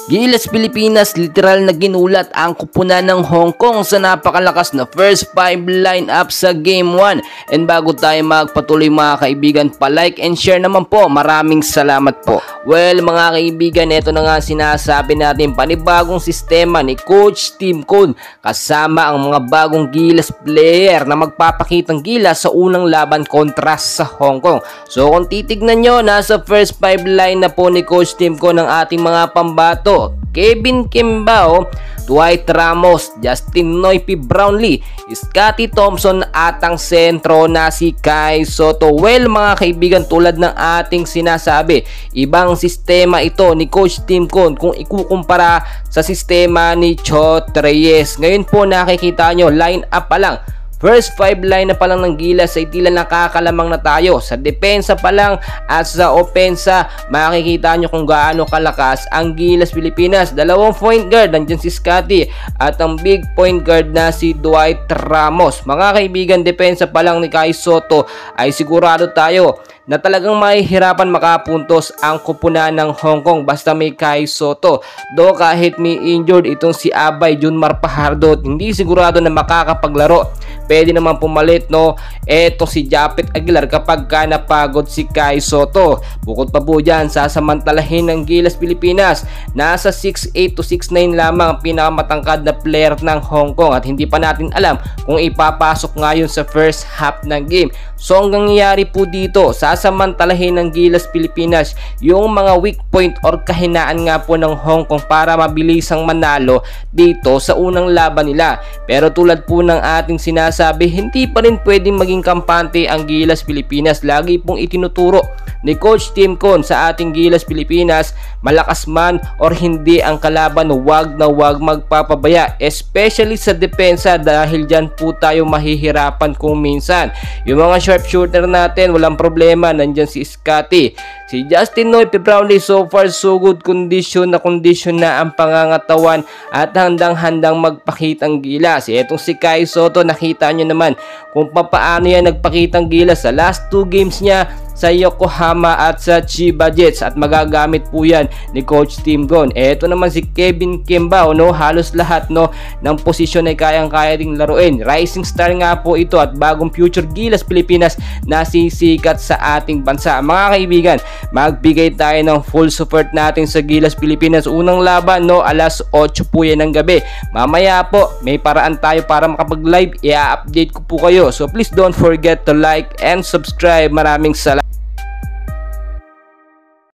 Gilas Pilipinas literal na ginulat ang kupunan ng Hong Kong sa napakalakas na first 5 lineup sa Game 1. And bago tayo magpatuloy mga kaibigan, pa-like and share naman po. Maraming salamat po. Well mga kaibigan, ito na nga sinasabi natin, panibagong sistema ni Coach Tim Cone kasama ang mga bagong Gilas player na magpapakitang gilas sa unang laban kontra sa Hong Kong. So kung titignan nyo, nasa first 5 line na po ni Coach Tim Cone ang ating mga pambato. Kevin Kimbao, Dwight Ramos, Justin Noypi Brownlee, Scotty Thompson at ang sentro na si Kai Sotto. Well mga kaibigan, tulad ng ating sinasabi, ibang sistema ito ni Coach Tim Cone kung ikukumpara sa sistema ni Chot Reyes. Ngayon po nakikita nyo, line up pa lang. First 5 line na pa lang ng Gilas ay tila nakakalamang na tayo. Sa depensa pa lang at sa opensa, makikita nyo kung gaano kalakas ang Gilas Pilipinas. Dalawang point guard, nandiyan si Scotty at ang big point guard na si Dwight Ramos. Mga kaibigan, depensa pa lang ni Kai Sotto ay sigurado tayo na talagang mahihirapan makapuntos ang kupunan ng Hong Kong basta may Kai Sotto. Do kahit may injured itong si Abay Junmar Fajardo, hindi sigurado na makakapaglaro. Pwede naman pumalit etong si Japet Aguilar kapag napagod si Kai Sotto. Bukod pa po dyan, sasamantalahin ng Gilas Pilipinas. Nasa 6'8 to 6'9 lamang ang pinakamatangkad na player ng Hong Kong at hindi pa natin alam kung ipapasok ngayon sa first half ng game. So ang nangyayari po dito, sasamantalahin ng Gilas Pilipinas yung mga weak point or kahinaan nga po ng Hong Kong para mabilisang manalo dito sa unang laban nila. Pero tulad po ng ating sinasabi, hindi pa rin pwedeng maging kampante ang Gilas Pilipinas. Lagi pong itinuturo ni Coach Tim Cone sa ating Gilas Pilipinas, malakas man or hindi ang kalaban, wag na wag magpapabaya, especially sa depensa dahil dyan po tayo mahihirapan kung minsan. Yung mga sharpshooter natin, walang problema, nandyan si Scotty, si Justin Noypi Brownlee, so far so good, kondisyon na ang pangangatawan at handang-handang magpakitang gilas. Etong si Kai Sotto, nakita nyo naman kung paano yan nagpakitang gilas sa last 2 games niya sa Yokohama at sa Chiba Jets at magagamit po yan ni Coach Tim Cone. Eto naman si Kevin Kimbao, halos lahat ng posisyon ay kayang-kaya ding laruin. Rising star nga po ito at bagong future Gilas Pilipinas na sisikat sa ating bansa. Mga kaibigan, magbigay tayo ng full support natin sa Gilas Pilipinas. Unang laban alas 8 po yan ng gabi. Mamaya po may paraan tayo para makapag-live, i-update ko po kayo. So please don't forget to like and subscribe. Maraming salamat.